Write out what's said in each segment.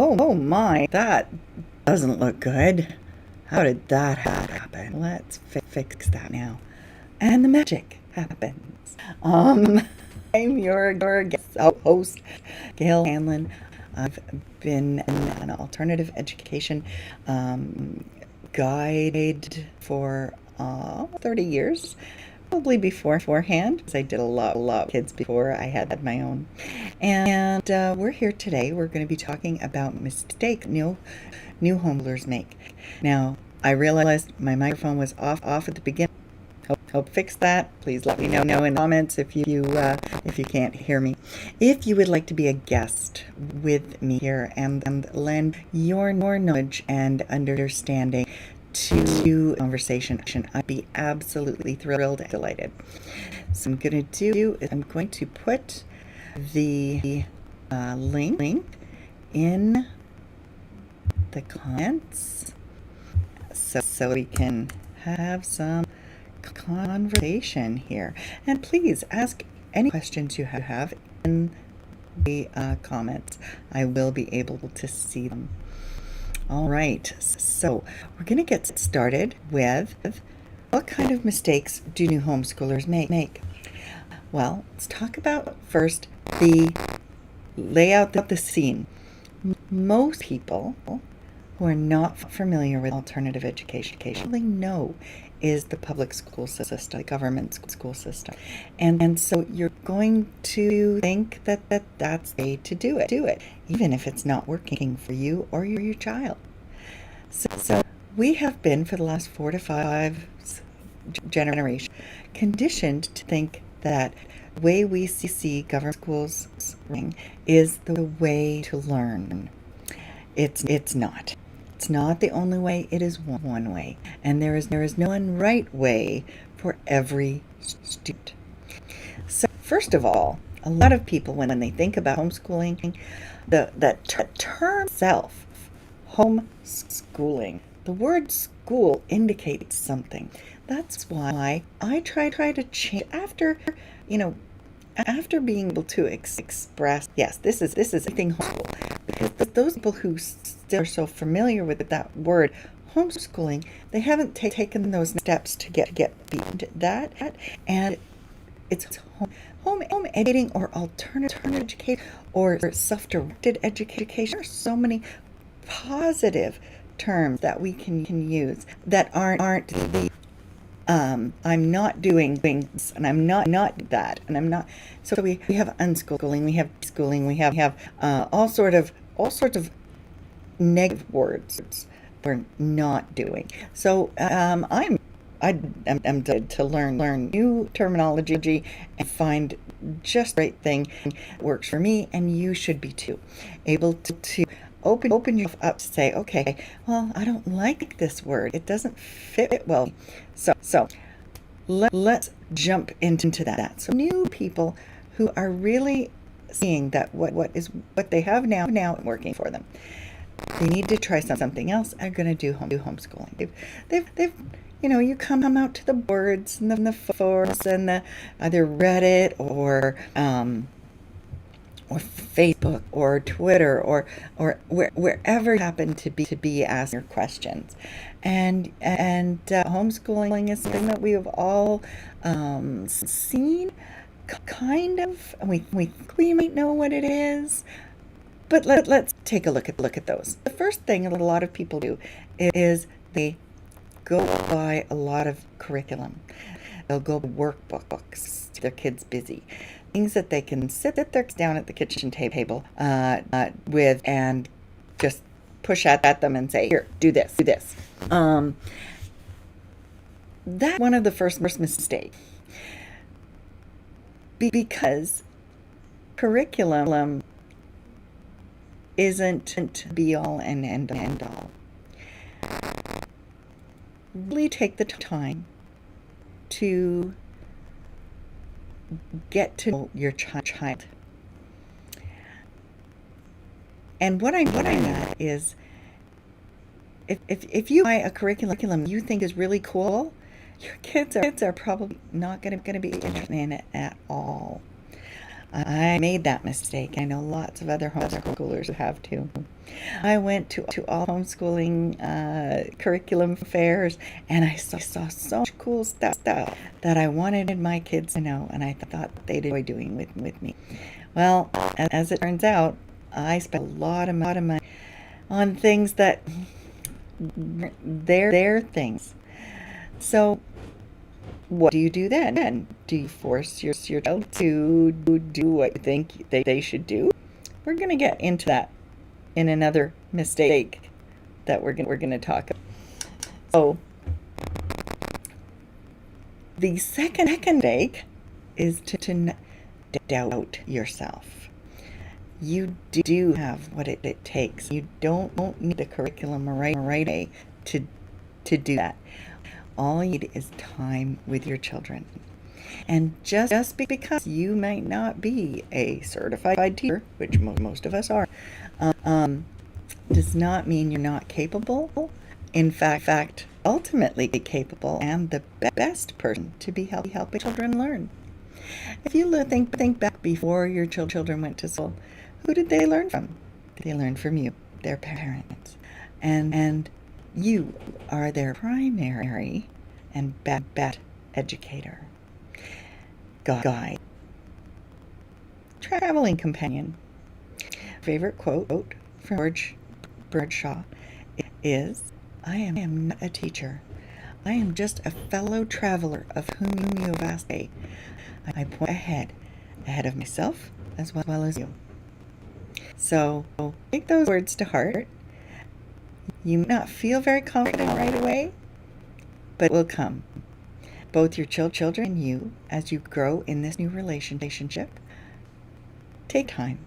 Oh my, that doesn't look good. How did that happen? Let's fix that now. And the magic happens. I'm your guest host, Gail Hanlon. I've been an alternative education guide for 30 years. Probably beforehand, because I did a lot of kids before I had my own. And we're here today. We're going to be talking about mistakes new homeschoolers make. Now, I realized my microphone was off at the beginning. Hope fix that. Please let me know in the comments if you can't hear me. If you would like to be a guest with me here and lend your knowledge and understanding to conversation, I'd be absolutely thrilled and delighted. So I'm going to put the link in the comments so we can have some conversation here. And please ask any questions you have in the comments. I will be able to see them. All right, so we're going to get started with what kind of mistakes do new homeschoolers make? Well, let's talk about first lay out the scene. Most people who are not familiar with alternative education really know is the public school system, the government school system. And so you're going to think that that's the way to do it, even if it's not working for you or your child. So we have been, for the last 4 to 5 generations, conditioned to think that the way we see government schools is the way to learn. It's not. It's not the only way. It is one way, and there is no one right way for every student. So first of all, a lot of people, when they think about homeschooling, the term itself, homeschooling, the word school indicates something. That's why I try to change after being able to express, yes, this is everything homeschool, because those people who still are so familiar with that word homeschooling, they haven't taken those steps to get beyond that, and it's home educating or alternative education or self-directed education. There are so many positive terms that we can use that aren't the I'm not doing things, and I'm not that, and I'm not. So we have unschooling, we have schooling, we have all sorts of negative words we're not doing. So I'm dead to learn new terminology and find just the right thing that works for me, and you should be too. Able to open yourself up to say, okay, well, I don't like this word. It doesn't fit well. So let's jump into that. So new people who are really seeing that what they have now working for them, they need to try something else. Are going to do homeschooling. They've you come out to the boards and the forums and the either Reddit or Facebook or Twitter or wherever you happen to be asking your questions, and homeschooling is something that we have all seen, kind of. We might know what it is, but let's take a look at those. The first thing that a lot of people do is they go buy a lot of curriculum. They'll go workbooks, their kids busy. Things that they can sit their kids down at the kitchen table with and just push at them and say, here, do this. That's one of the first mistakes. Because curriculum isn't be all and end all. Really take the time to get to know your child. And what I mean is, if you buy a curriculum you think is really cool, your kids are probably not going to be interested in it at all. I made that mistake. I know lots of other homeschoolers who have too. I went to all homeschooling curriculum fairs, and I saw so much cool stuff that I wanted my kids to know, and I thought they'd enjoy doing with me. Well, as it turns out, I spent a lot of money on things that they're things. So what do you do then? Do you force your child to do what you think they should do? We're going to get into that in another mistake that we're going to talk about. So the second mistake is to doubt yourself. You do have what it takes. You don't need the curriculum right away to do that. All you need is time with your children. And just because you might not be a certified teacher, which most of us are, does not mean you're not capable. In fact, ultimately capable and the best person to be helping children learn. If you think back before your children went to school, who did they learn from? They learned from you, their parents. And you are their primary and best educator, guide, traveling companion. Favorite quote from George Shaw is, "I am not a teacher. I am just a fellow traveler of whom you have asked me. I point ahead of myself as well as you." So take those words to heart. You may not feel very confident right away, but it will come. Both your children and you, as you grow in this new relationship, take time.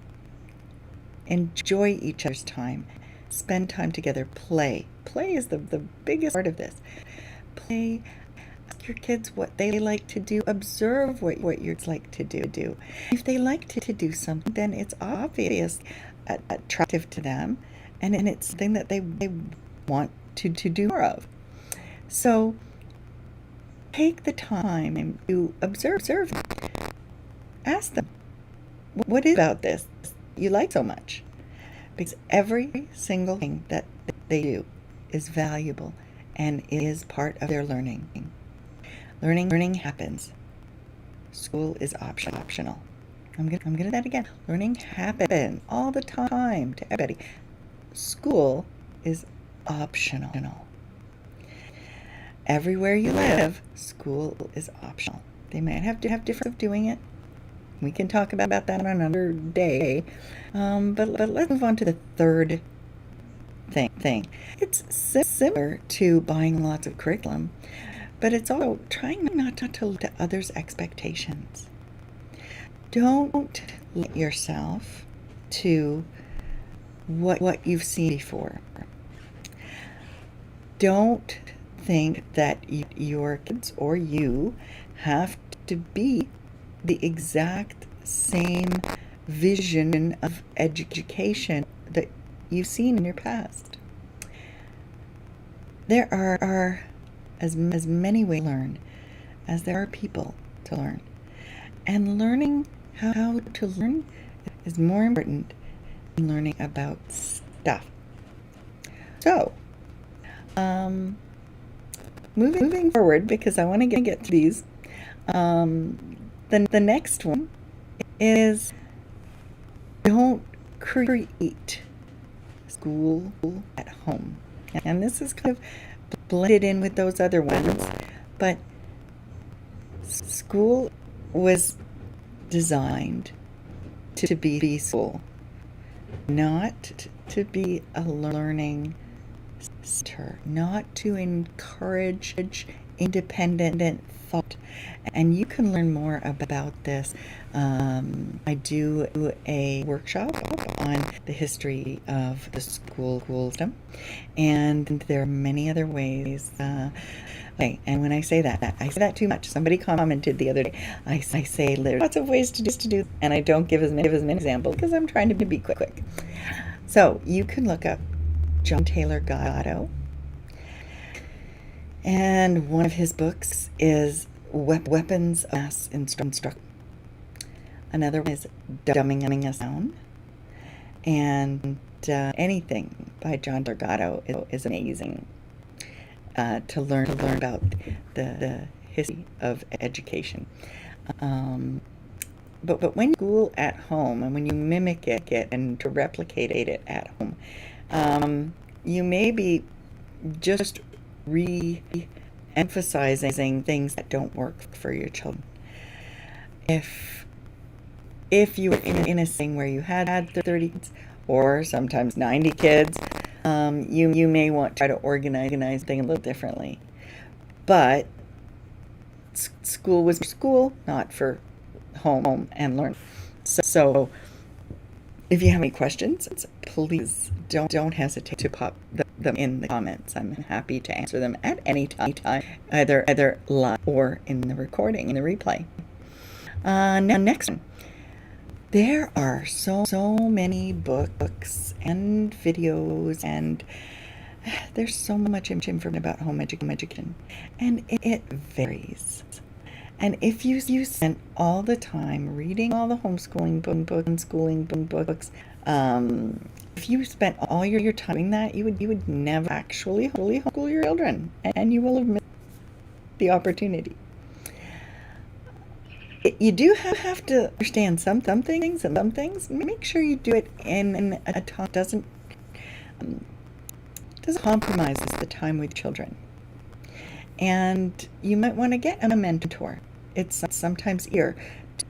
Enjoy each other's time. Spend time together. Play. Play is the biggest part of this. Play. Ask your kids what they like to do. Observe what your kids like to do. If they like to do something, then it's obvious, attractive to them, and it's something that they want to do more of. So take the time to observe. Ask them, what is about this you like so much? Because every single thing that they do is valuable and is part of their learning. Learning happens. School is optional. I'm gonna do that again. Learning happens all the time to everybody. School is optional. Everywhere you live, school is optional. They might have different ways of doing it. We can talk about that on another day. But let's move on to the third thing. It's similar to buying lots of curriculum, but it's also trying not to live to others' expectations. Don't limit yourself to what you've seen before. Don't think that your kids or you have to be the exact same vision of education that you've seen in your past. There are as many ways to learn as there are people to learn. And learning how to learn is more important than learning about stuff. So, moving forward, because I want to get to these, the next one is, don't create school at home. And this is kind of blended in with those other ones, but school was designed to be school, not to be a learning center, not to encourage independent thought. And you can learn more about this. I do a workshop on the history of the school system, and there are many other ways. Okay, and when I say that, I say that too much. Somebody commented the other day. I say there's lots of ways to do, and I don't give as many examples because I'm trying to be quick. So you can look up John Taylor Gatto, and one of his books is Weapons of Mass Instruction. Another one is Dumbing Us Down. And Anything by John Delgado is amazing to learn about the history of education. But when you school at home and when you mimic it and to replicate it at home, you may be just re-emphasizing things that don't work for your children. If you were in a thing where you had 30 kids or sometimes 90 kids, you may want to try to organize things a little differently. But school was for school, not for home and learn. So if you have any questions, please don't hesitate to pop them in the comments. I'm happy to answer them at any time, either live or in the recording, in the replay. Now, next one. There are so many books and videos, and there's so much information about home education, and it varies. And if you spent all the time reading all the homeschooling books, if you spent all your time doing that, you would never actually homeschool your children, and you will have missed the opportunity. You do have to understand some things, and some things. Make sure you do it in a time that doesn't compromise the time with children. And you might want to get a mentor. It's sometimes easier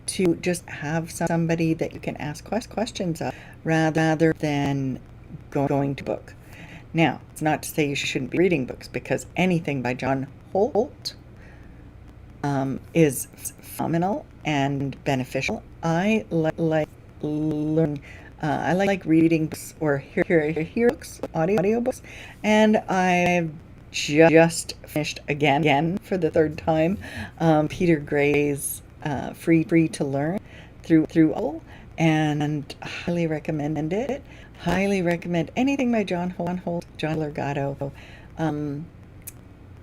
to just have somebody that you can ask questions of rather than going to book. Now, it's not to say you shouldn't be reading books, because anything by John Holt is phenomenal and beneficial. I like learning. I like reading books or hear books, audiobooks, and I've just finished again for the third time Peter Gray's Free to Learn through all, and highly recommend it. Highly recommend anything by John Delgado.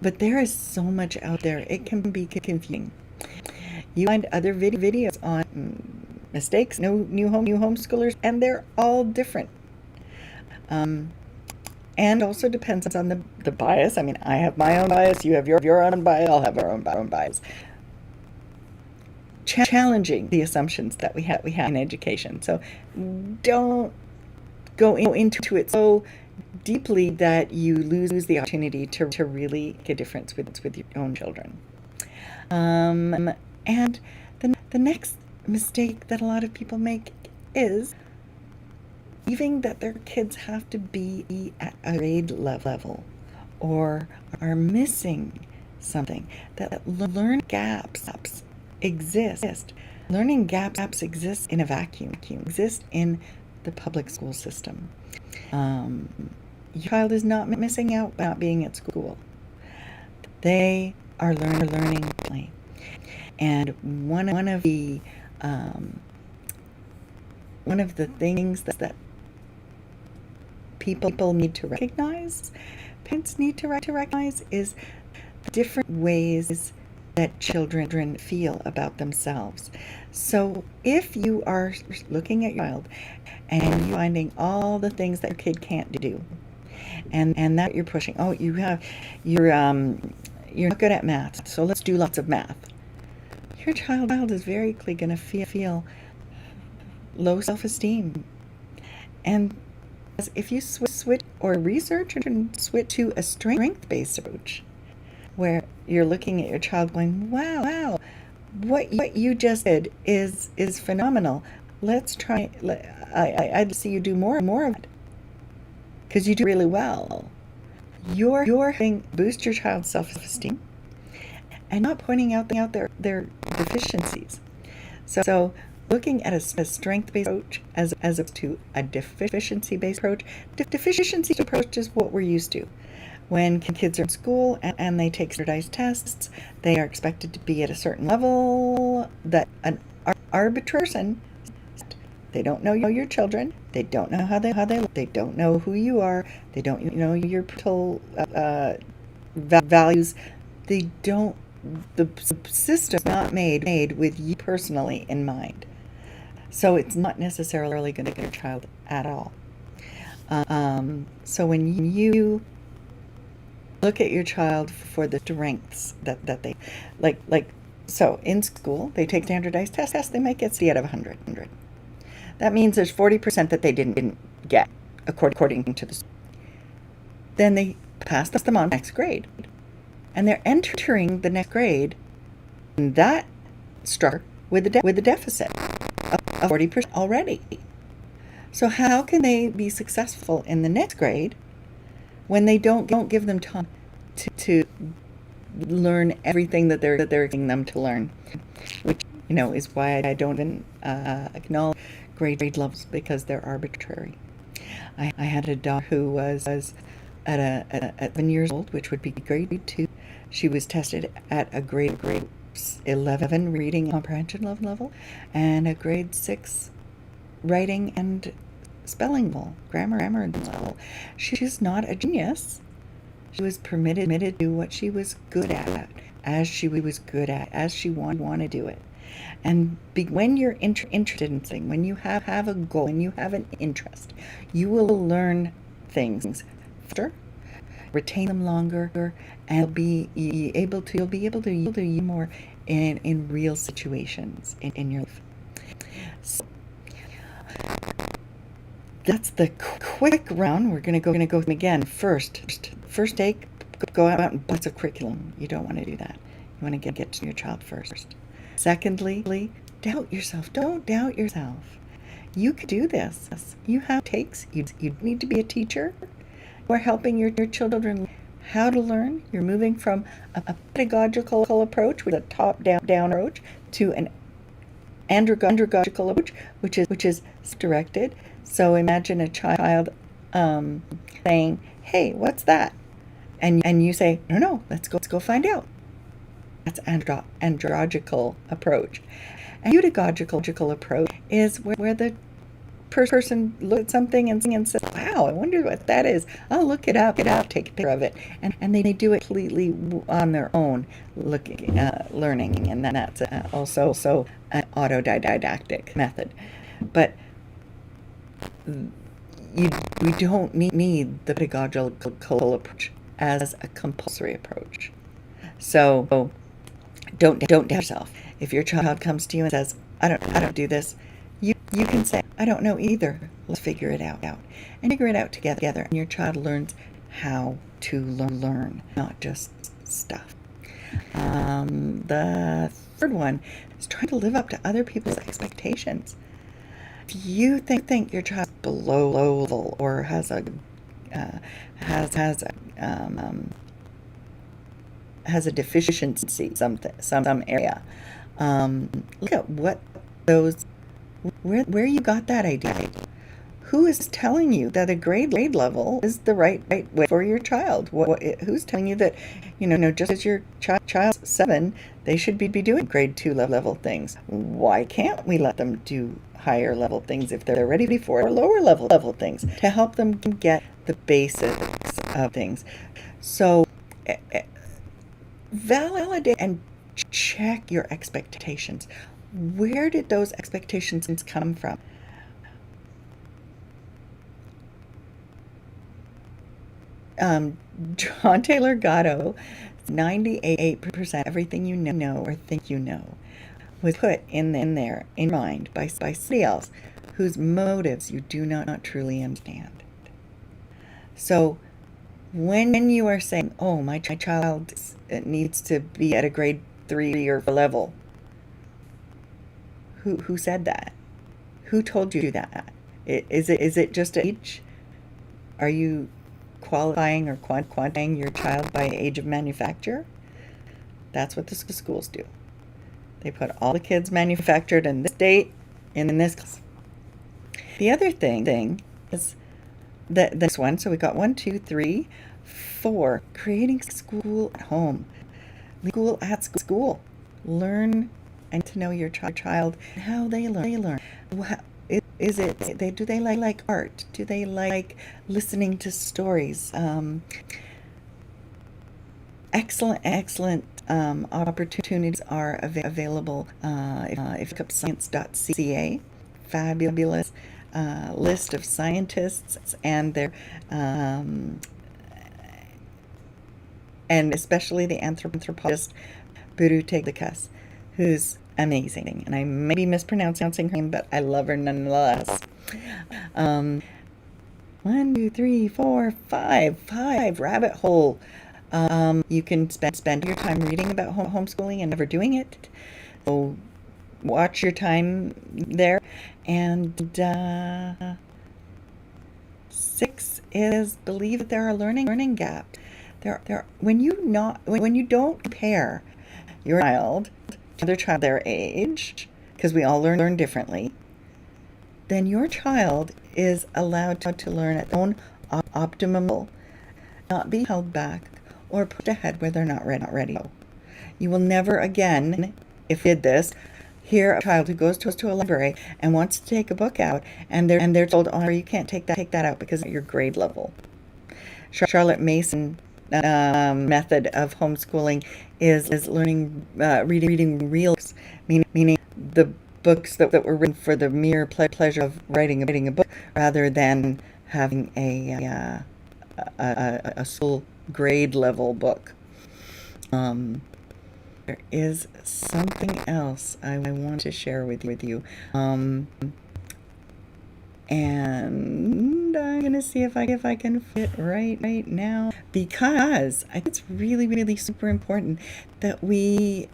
But there is so much out there, it can be confusing. You find other videos on mistakes, new homeschoolers, and they're all different. And also depends on the bias. I mean, I have my own bias, you have your own bias, I'll have our own bias. Challenging the assumptions that we have in education. So don't go into it so deeply that you lose the opportunity to really make a difference with your own children. And the next mistake that a lot of people make is believing that their kids have to be at a grade level or are missing something, that learning gaps exist. Learning gaps exist in a vacuum, exist in the public school system. Your child is not missing out by not being at school. They are learning. And one of the things that people need to recognize, parents need to recognize, is the different ways that children feel about themselves. So if you are looking at your child and you're finding all the things that your kid can't do, and that you're pushing, you're not good at math, so let's do lots of math. Your child is very quickly going to feel low self-esteem. And if you switch or research and switch to a strength-based approach, where you're looking at your child going, wow, what you just did is phenomenal. Let's try. I'd see you do more of it, because you do really well. You're helping boost your child's self-esteem and not pointing out their deficiencies. So looking at a strength-based approach as opposed to a deficiency-based approach. Deficiency approach is what we're used to. When kids are in school and they take standardized tests, they are expected to be at a certain level that an arbitrary person. They don't know your children. They don't know how they look. They don't know who you are. They don't know your parental values. They don't. The system is not made with you personally in mind. So it's not necessarily going to get your child at all. So when you look at your child for the strengths that they like so in school they take standardized tests, they might get C out of 100. That means there's 40% that they didn't get according to the. Then they pass them on to the next grade, and they're entering the next grade in that structure with a deficit of 40% already. So how can they be successful in the next grade when they don't give them time to learn everything that they're getting them to learn? Which is why I don't even acknowledge grade levels, because they're arbitrary. I had a daughter who was at 7 years old, which would be grade 2. She was tested at a grade 11 reading comprehension level and a grade 6 writing and spelling level, grammar level. She's not a genius. She was permitted to do what she was good at, as she wanted to do it. And when you're interested in something, when you have a goal, when you have an interest, you will learn things faster, retain them longer, and you'll be able to use more in real situations in your life. So that's the quick round. We're going to go again. First take, go out and bust a curriculum. You don't want to do that. You want to get to your child first. Secondly, doubt yourself. Don't doubt yourself. You can do this. You have takes. You need to be a teacher. You are helping your children how to learn. You're moving from a pedagogical approach with a top-down approach to an andragogical approach, which is directed. So imagine a child saying, "Hey, what's that?" And you say, "No, let's go find out." That's andragogical approach. And pedagogical approach is where the person looks at something and says, "Wow, I wonder what that is. I'll look it up, take a picture of it," and they do it completely on their own, learning, and that's also an autodidactic method. But we don't need the pedagogical approach as a compulsory approach. So don't doubt yourself. If your child comes to you and says, I don't do this," you can say, "I don't know either. Let's figure it out." And figure it out together. And your child learns how to learn, not just stuff. The third one is trying to live up to other people's expectations. If you think your child's below level or has a deficiency, some area, look at what those where you got that idea. Who is telling you that a grade level is the right way for your child? Who's telling you that, just as your child's 7, they should be doing grade 2 level things? Why can't we let them do higher level things if they're ready for lower level things, to help them get the basics of things? So validate and check your expectations. Where did those expectations come from? John Taylor Gatto, 98% everything you know or think you know was put in there in mind by somebody else whose motives you do not truly understand. So when you are saying, "Oh, my child needs to be at a grade 3 or 4 level," who said that? Who told you that? Is it just age? Are you qualifying or quantifying your child by age of manufacture? That's what the schools do. They put all the kids manufactured in this date in this class. The other thing is this one. So we got 1, 2, 3, 4. Creating school at home. School at school. Learn and to know your child and how they learn. Do they like art? Do they like listening to stories? Excellent opportunities are available if you look up science.ca fabulous list of scientists and their and especially the anthropologist Buruteglikas, who's amazing. And I may be mispronouncing her name, but I love her nonetheless. 1, 2, 3, 4, 5 rabbit hole. You can spend your time reading about homeschooling and never doing it. So watch your time there. And 6 is believe that there are learning gaps. When you don't compare your child to another child their age, because we all learn differently, then your child is allowed to learn at their own optimum level, not be held back or pushed ahead where they're not ready. You will never again, if you did this, hear a child who goes to a library and wants to take a book out, and they're told, "Oh, you can't take that out because of your grade level." Charlotte Mason method of homeschooling is learning reading real books, meaning the books that were written for the mere pleasure of writing a book, rather than having a school grade level book. There is something else I want to share with you. And I'm gonna see if I can fit right now, because I think it's really super important that we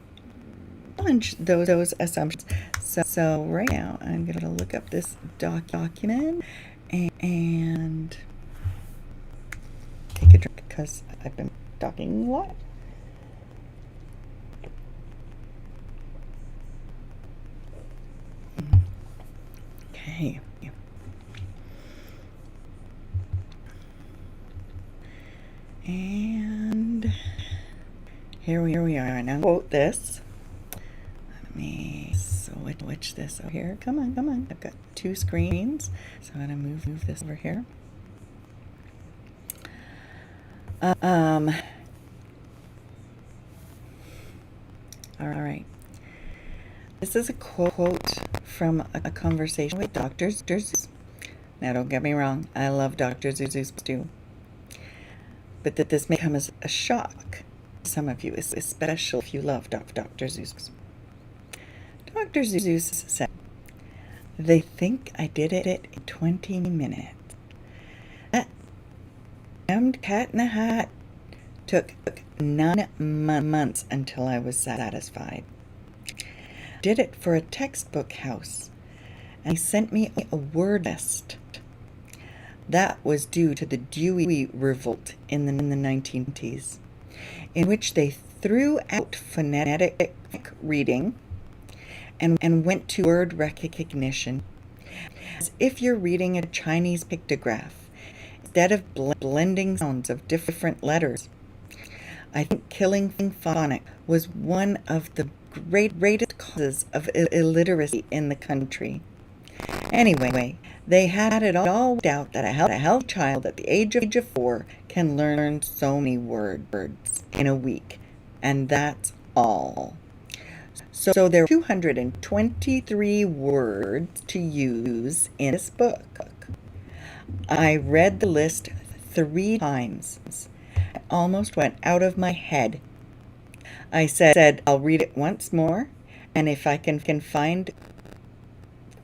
challenge those assumptions. So right now I'm gonna look up this document and take a drink because I've been talking a lot. Okay. And here we are. Now quote this. Let me switch this over here. Come on. I've got 2 screens, so I'm gonna move this over here. All right. This is a quote from a conversation with Dr. Seuss. Now, don't get me wrong, I love Dr. Seuss too. But that this may come as a shock to some of you, especially if you love Dr. Seuss. Dr. Seuss said, "They think I did it in 20 minutes. That damned Cat in the Hat took 9 months until I was satisfied. Did it for a textbook house, and he sent me a word list. That was due to the Dewey Revolt in the 1920s, in which they threw out phonetic reading and went to word recognition, as if you're reading a Chinese pictograph, instead of blending sounds of different letters. I think killing phonics was one of the greatest causes of illiteracy in the country. Anyway, they had it all worked out that a healthy child at the age of 4 can learn so many words in a week, and that's all. So there are 223 words to use in this book. I read the list 3 times. I almost went out of my head. I said, I'll read it once more, and if I can find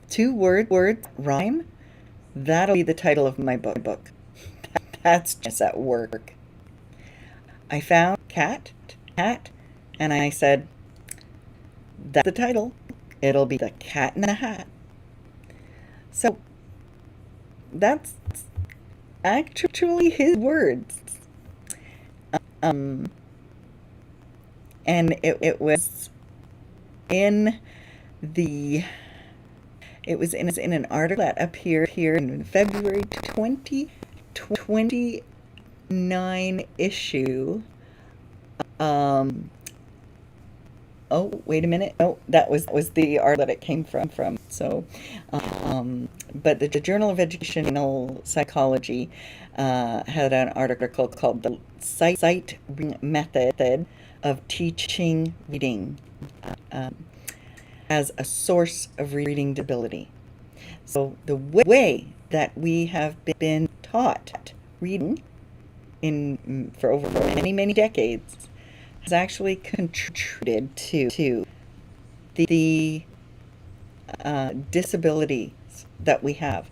2 words rhyme, that'll be the title of my book. That's just at work. I found cat, and I said, that's the title. It'll be The Cat in the Hat. So that's actually his words. And it was in an article that appeared here in February 2029 issue. Oh, wait a minute. No, that was the article that it came from. So, but the Journal of Educational Psychology had an article called "The Sight Method of Teaching Reading as a Source of Reading Disability." So the way that we have been taught reading for over many decades has actually contributed to the disabilities that we have,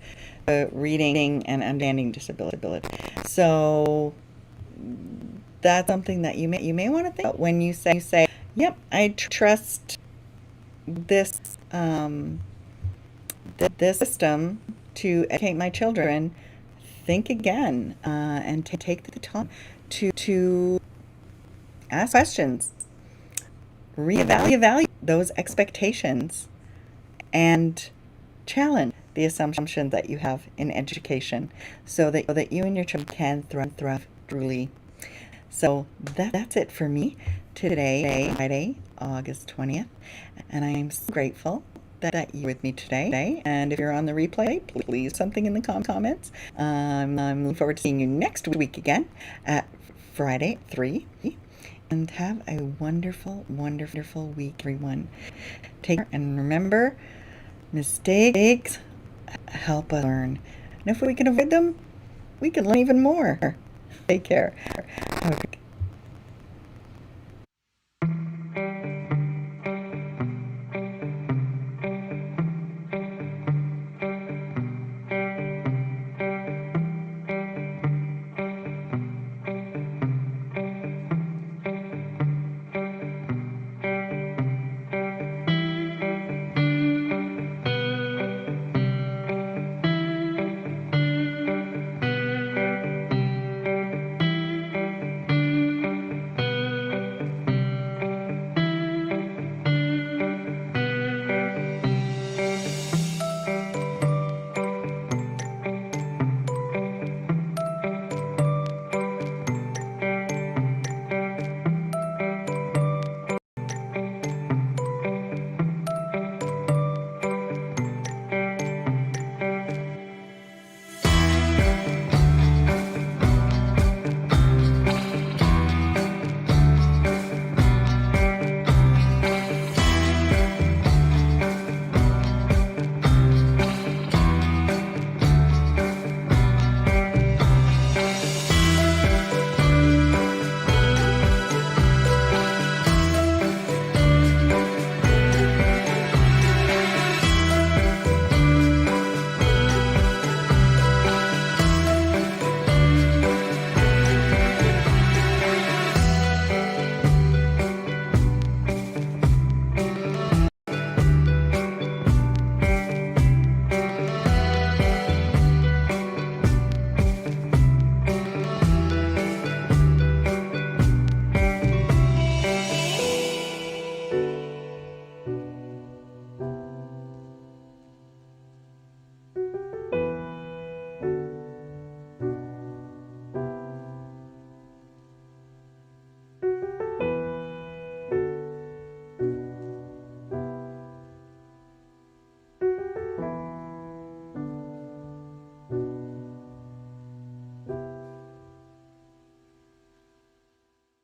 reading and understanding disability. So that's something that you may want to think about when you say, "Yep, I trust this this system to educate my children." Think again and take the time to ask questions, reevaluate those expectations, and challenge the assumption that you have in education, so that you and your children can thrive truly. So that's it for me today, Friday, August 20th, and I am so grateful that you're with me today. And if you're on the replay, please leave something in the comments. I'm looking forward to seeing you next week again at Friday at 3. And have a wonderful week, everyone. Take care, and remember, mistakes help us learn. And if we can avoid them, we can learn even more. Take care. Have a good